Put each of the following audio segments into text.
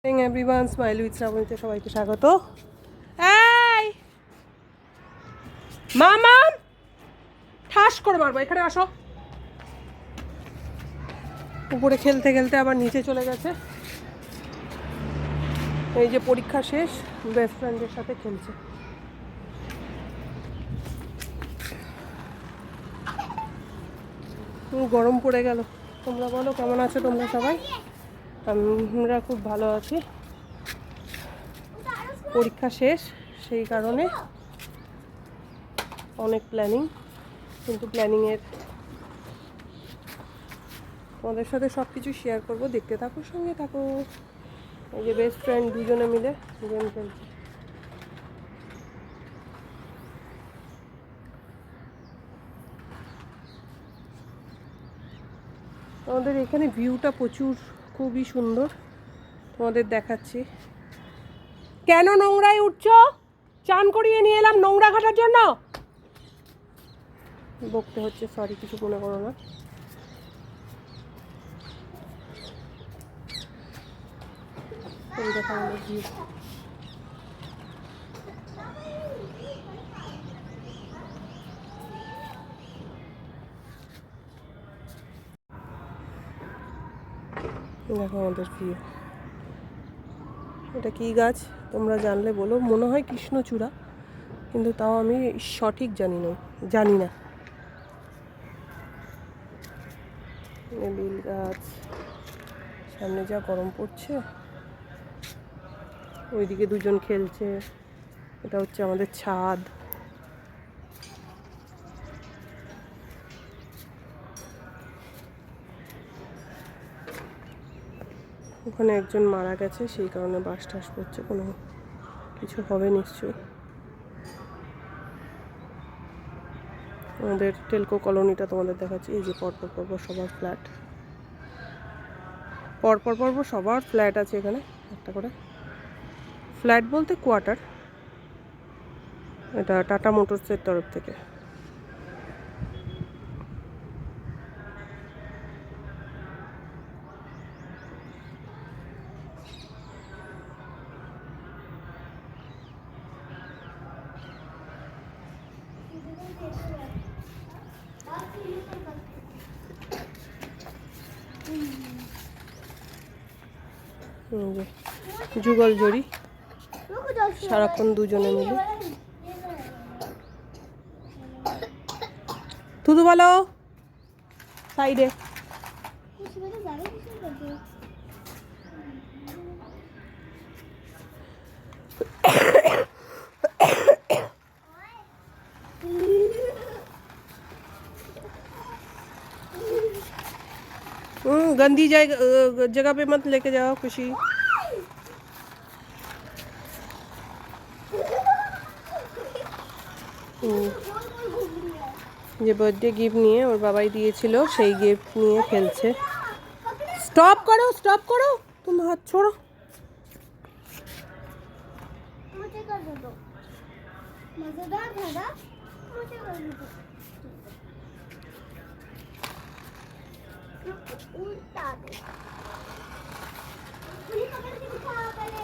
Everyone, smile with শ্রাবণীতে সবাইকে স্বাগত। এই মামা, ঠাস করে মারবো, এখানে আসো। উপরে খেলতে খেলতে আবার নিচে চলে গেছে। এই যে পরীক্ষা শেষ, বেস্ট ফ্রেন্ডের সাথে খেলছে। গরম পড়ে গেল। তোমরা বলো কেমন আছো তোমরা সবাই? আমরা খুব ভালো আছি। পরীক্ষা শেষ, সেই কারণে অনেক প্ল্যানিং, কিন্তু প্ল্যানিংয়ের তোমাদের সাথে সব কিছু শেয়ার করবো, দেখতে থাকো, সঙ্গে থাকো। এই যে বেস্ট ফ্রেন্ড দুজনে মিলে গেম খেলছে। তোমাদের এখানে ভিউটা প্রচুর, খুবই সুন্দর, তোমাদের দেখাচ্ছি। কেন নোংরায় উঠছো? চান করিয়ে নিয়ে এলাম নোংরা ঘাটার জন্য। বকতে হচ্ছে, সরি, কিছু মনে করো না। দেখো আমাদের ভিউ। দেখো আমাদের ভিউ। এটা কি গাছ তোমরা জানলে বলো। মনে হয় কৃষ্ণচূড়া, কিন্তু তাও আমি সঠিক জানি না। বেল গাছ। সামনে যা গরম পড়ছে। ওইদিকে দুজন খেলছে। এটা হচ্ছে আমাদের ছাদ। ওখানে একজন মারা গেছে, সেই কারণে বাস টাস পড়ছে, কোনো কিছু হবে নিশ্চয়ই। আমাদের টেলকো কলোনিটা তোমাদের দেখাচ্ছি। এই যে পরপর সবার ফ্ল্যাট, পরপর সবার ফ্ল্যাট আছে এখানে, একটা করে ফ্ল্যাট বলতে কোয়ার্টার। এটা টাটা মোটরসের তরফ থেকে। যুগল জড়ি, সারাক্ষণ দুজনে মিলে। থুতু বলো সাইডে। गंदी जगह पे मत लेके जाओ खुशी। যে বার্থডে গিফট নিয়ে ওর বাবাই দিয়েছিল, সেই গিফট নিয়ে খেলছে। স্টপ করো, তুমি হাত छोड़ो। मजेदार था ना, मुझे उल्टा दो। पुलिस पकड़ के दिखा पहले।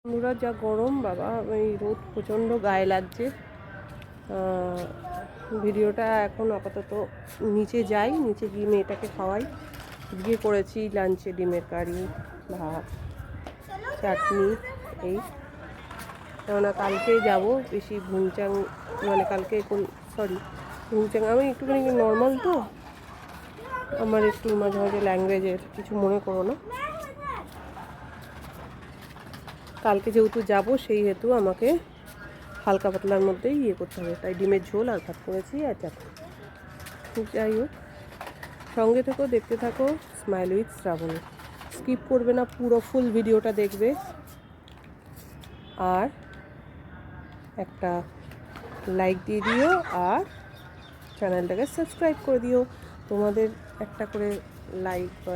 বন্ধুরা, যা গরম বাবা, এই রোদ প্রচণ্ড গায়ে লাগছে। ভিডিওটা এখন আপাতত নিচে যাই, নিচে গিয়ে মেয়েটাকে খাওয়াই। গিয়ে করেছি লাঞ্চে ডিমের কারি, ভাত, চাটনি। এই কেননা কালকে যাব বেশি ভুংচাং, মানে কালকে ভুংচাং আমি একটুখানি নর্মাল তো, আমার একটু মাঝে মাঝে ল্যাঙ্গুয়েজের কিছু মনে করো না। কালকে যেহেতু যাব, সেই হেতু আমাকে হালকা পাতলার মধ্যেই করতে হবে, তাই ডিমের ঝোল আর ভাত করেছি আর চাটনি। যাই হোক, সঙ্গে থেকো, দেখতে থাকো স্মাইল উইথ শ্রাবণী। স্কিপ করবে না, পুরো ফুল ভিডিওটা দেখবে। আর একটা লাইক দিয়ে দিও আর চ্যানেলটাকে সাবস্ক্রাইব করে দিও। তোমাদের একটা করে লাইক বা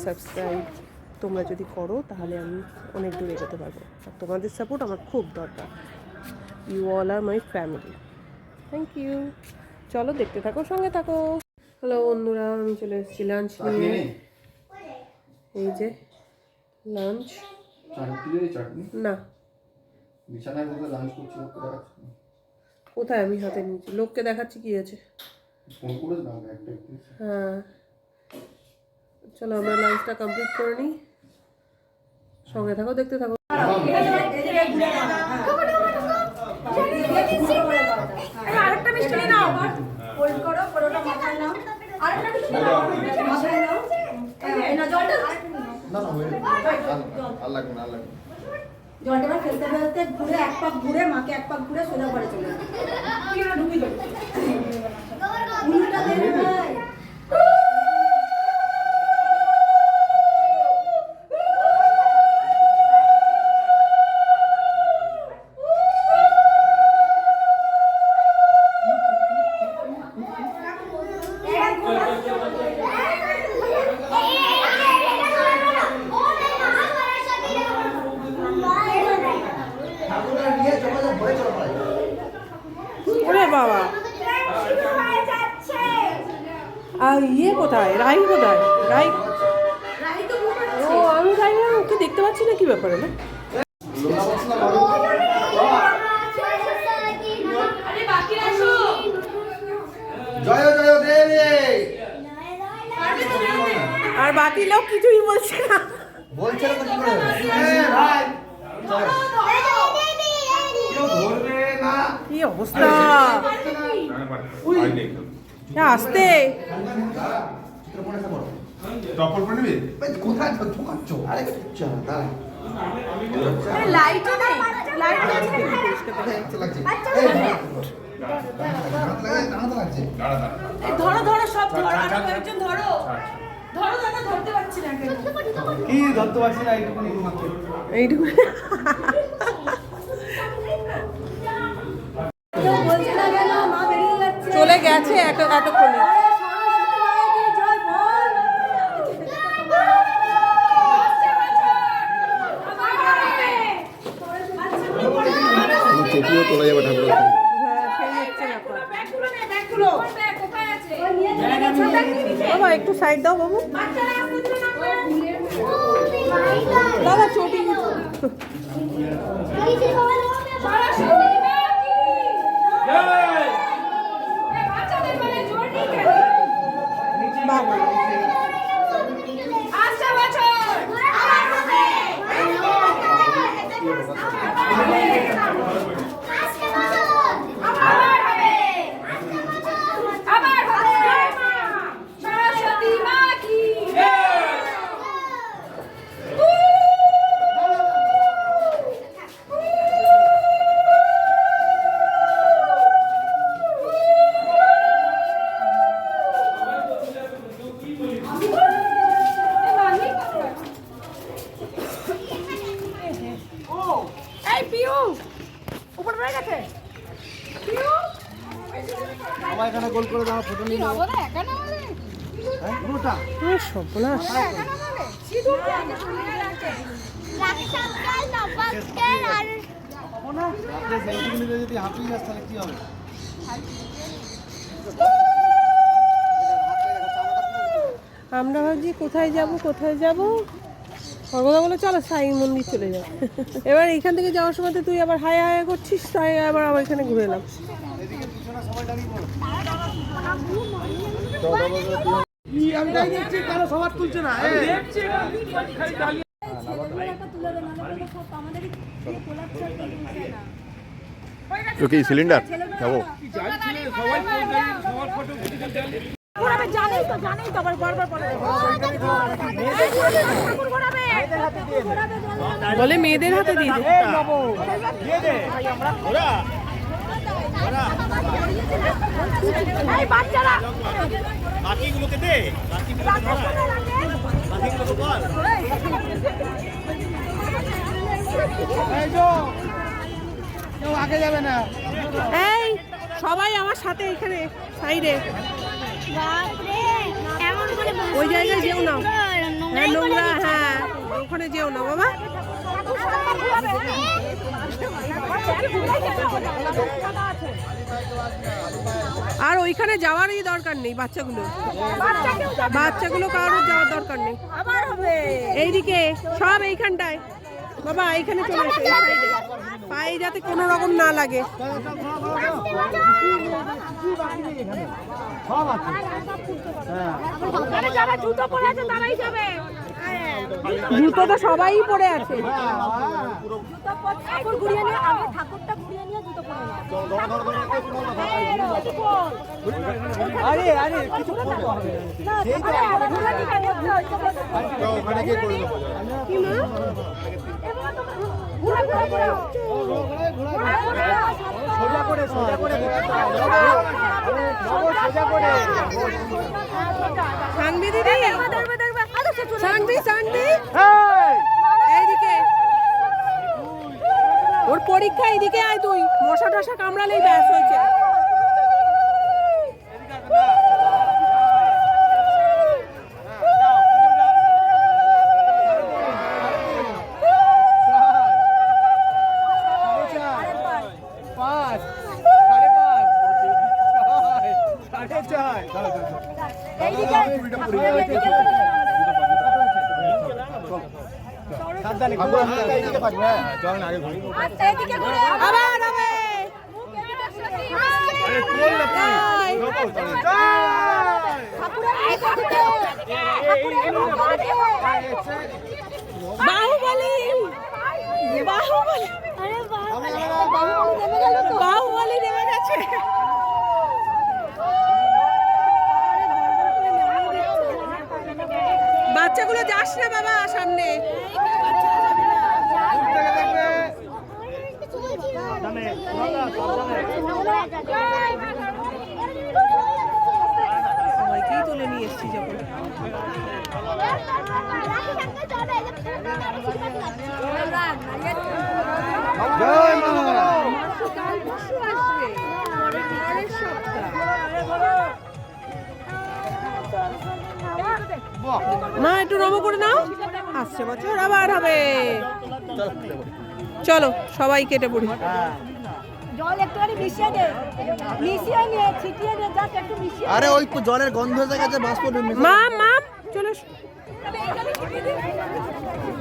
সাবস্ক্রাইব তোমরা যদি করো তাহলে আমি অনেক দূর এগোতে পারবো। আর তোমাদের সাপোর্ট আমার খুব দরকার। You all are my family. Thank you. চলো দেখতে থাকো, সঙ্গে থাকো। হ্যালো বন্ধুরা, আমি চলে এসেছি লাঞ্চ নিয়ে। এই যে লাঞ্চ। না, কোথায় আমি হাতে নিয়েছি, লোককে দেখাচ্ছি কি আছে। হ্যাঁ, চলো আমরা লাঞ্চটা কমপ্লিট করে নিই। সঙ্গে থাকো, দেখতে থাকো। আরেকটা মিষ্টি নাও, হোল্ড করো, পুরোটা মাথায় নাও। আরেকটা মিষ্টি নাও, মাথায় নাও। না জলটা না না, আল্লাহ গুণ আল্লাহ গুণ। জলটা ফেলতে ফেলতে ঘুরে এক পাক ঘুরে মাকে এক পাক ঘুরে সোজা করে চলে যাবে। কি না ঢুকি যাবে। উল্টা দেবে ভাই। ওরে বাবা, আর ইয়ে কোথায়, রাই কোথায়? রাই ও, আমি রাই ওকে দেখতে পাচ্ছি না, কি ব্যাপারে না? আর বাকি লোক কিছুই বলছে না, বলছে কি অবস্থা। আসতে ধরো ধরো সব ধরো, আরো কয়েকজন ধরো ধরো দাদা, ধরতে পারছি না। কি ধরতে পারছি না? এইটুকু চলে গেছে এতক্ষণে। তোলা যাবে ঠাকুর। বাবা একটু সাইড দাও বাবু। দাদা চটি বাবা গোল করে দাও, ফটো নিয়ে নাও। পুরোটা সর্বনাশ। যদি হাঁপিয়ে যাস তাহলে কি হবে? আমরা ভাবছি কোথায় যাব কোথায় যাব, সর্বদা বলে চলো সাই মন্দির চলে যাও। এবার এখান থেকে যাওয়ার সময় তো তুই আবার হায় হায় করছিস, তাই আবার এখানে ঘুরে এলাম। সিলিন্ডার যাবো বলে মেয়েদের হাতে দিয়ে দে। বাকিগুলোকে দে, বাকিগুলোকে ধরা, বাকিগুলোকে বল। এই যো, কেউ আগে যাবে না। এই সবাই আমার সাথে এখানে সাইডে, ওই জায়গায় যেও না, হ্যাঁ নোংরা, হ্যাঁ ওখানে যেও না বাবা। আর ওইখানে যাওয়ারই দরকার নেই, বাচ্চাগুলো কারোর যাওয়ার দরকার নেই। এইদিকে সব এইখানটায় বাবা, এইখানে চলে এসো, এই সাইডে, পায়ে যাতে কোনো রকম না লাগে। জুতো তো সবাই পরে আছে। আরে আরে কিছু ওখানে গিয়ে করে দেবো। কি মা? সোজা করে সোজা করে সোজা করে সানভি দিদি, সানভি সানভি, এইদিকে ওর পরীক্ষা, এইদিকে আয় তুই, মশা টশা কামড়ালেই ব্যাস হয়েছে। আবার হবে। বাহুবলী, বাহুবলী, বাহুবলী নেমে গেছে। বাচ্চাগুলো যাস না বাবা সামনে। সবাইকেই তুলে নিয়ে এসছি যখন। কাল পরশু আসবে, পরের সপ্তাহ। মা একটু নমো করে নাও, আসছে বছর আবার হবে। চলো সবাই কেটে পড়ি। জল একটুখানি মিশিয়ে দে, মিশিয়ে নিয়ে ছিটিয়ে দে, জাস্ট একটু মিশিয়ে। আরে ওই জলের গন্ধ থেকে গেছে, বাষ্প। মাম মাম চলে এসো।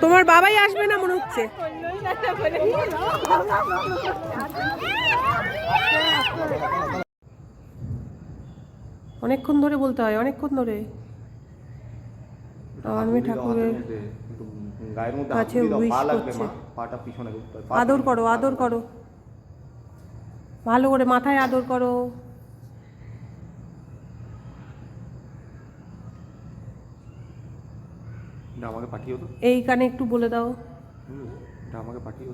তোমার বাবাই আসবে না মনে হচ্ছে। অনেকক্ষণ ধরে বলতে হয়, অনেকক্ষণ ধরে। আমার মেয়ে ঠাকুরের কাছে উইশ করছে। আদর করো, আদর করো, ভালো করে মাথায় আদর করো। আমাকে পাঠিয়ে তো, এই কানে একটু বলে দাও। আমাকে পাঠিয়ে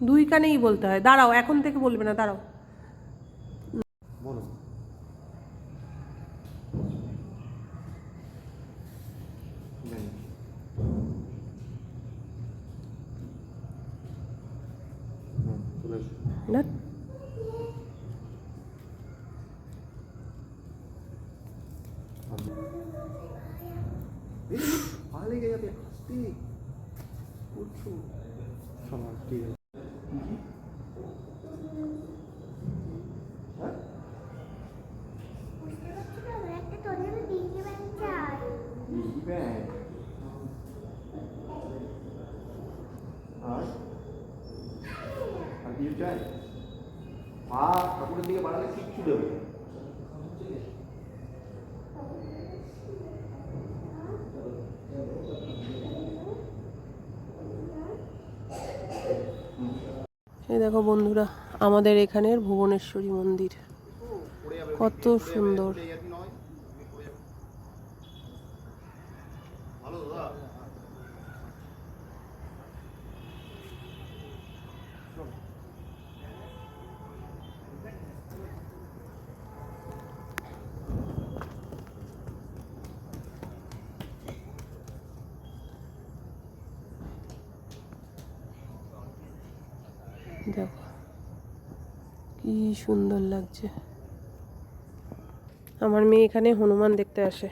দুই কানেই বলতে হয়। দাঁড়াও, এখন থেকে বলবে না, দাঁড়াও। বলো। না ভালো লেগে যাবে, হাসতে করছো সবার, ঠিক আছে। আর কিছু চাই? মা ঠাকুরের দিকে বাড়ালে কিচ্ছু দেবে না। এই দেখো বন্ধুরা, আমাদের এখানের ভুবনেশ্বরী মন্দির কত সুন্দর। দেখো কি সুন্দর লাগছে। আমার মেয়ে এখানে হনুমান দেখতে আসে,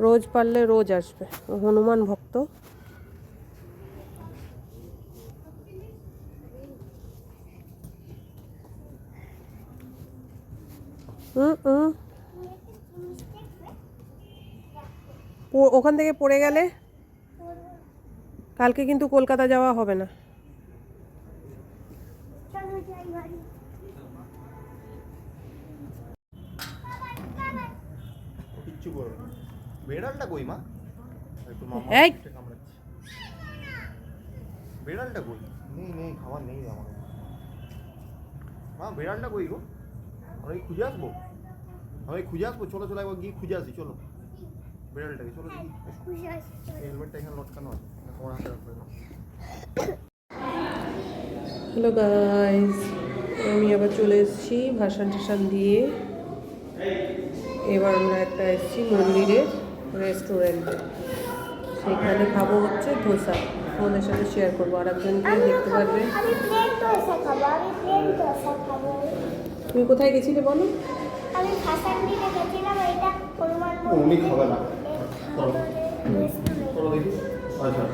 রোজ পারলে রোজ আসবে, ও হনুমান ভক্ত। ওখান থেকে পড়ে গেলে কালকে কিন্তু কলকাতা যাওয়া হবে না। কিচ্ছু করো না। বেড়ালটা কই মা? একটু মামা এই! পেটে কামড়াচ্ছে। বেড়ালটা কই? নেই নেই, খাবার নেই আমার। মা বেড়ালটা কই গো? আমরা কি খুঁজে আসবো? আমরা কি খুঁজে আসবো? চলো চলো একবার গিয়ে খুঁজে আসি, চলো। বেড়ালটাকে চলো দেখি। হেলমেটটা এখানে লটকানো আছে, তোমার হাতে রাখবে না। হ্যালো গাইস, আমি আবার চলে এসেছি ভাসান টাসান দিয়ে। এবার আমরা একটা এসেছি মন্দিরের রেস্টুরেন্টে, সেখানে খাবো হচ্ছে ধোসা। তোমাদের সাথে শেয়ার করবো, আর একজনকে দেখতে পারবে। আমি প্লেন দোসা খাবো, আমি প্লেন দোসা খাবো। তুমি কোথায় গেছিলে বলো? আমি ভাসান দিতে গেছিলাম, এটা হনুমান উনি খাবে না। চলো রেস্টুরেন্ট। চলো দেখি। আচ্ছা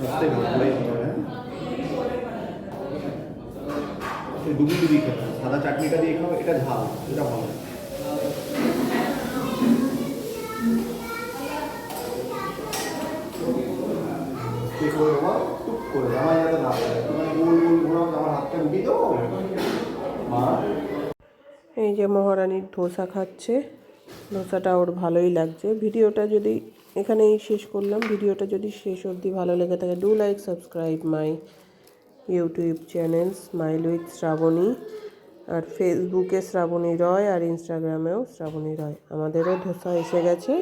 রাস্তায় ভালোই হবে, হ্যাঁ? ডুবি ডুবি খাও, সাদা চাটনিটা দিয়ে খাও, এটা ঝাল, এটা ভালো। কি করে বাবা? টুক করে আমার যাতে না পারে, মানে গোল গোল ঘোরাও, আমার হাতটা ঢুকিয়ে দাও মা। এই যে মহারানীর ধোসা খাচ্ছে, ধোসাটা ওর ভালোই লাগছে। ভিডিওটা যদি এখানেই শেষ করলাম। ভিডিওটা যদি শেষ অবধি ভালো লেগে থাকে, do like subscribe my YouTube channel smile with Shrabani, আর ফেসবুকে শ্রাবণী রয়, আর ইনস্টাগ্রামেও শ্রাবণী রয়। আমাদেরও ধোসা এসে গেছে,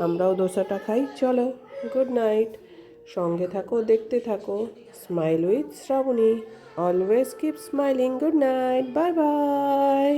আমরাও ধোসাটা খাই। চলো, গুড নাইট, সঙ্গে থাকো, দেখতে থাকো smile with Shrabani. Always keep smiling. Good night, bye by.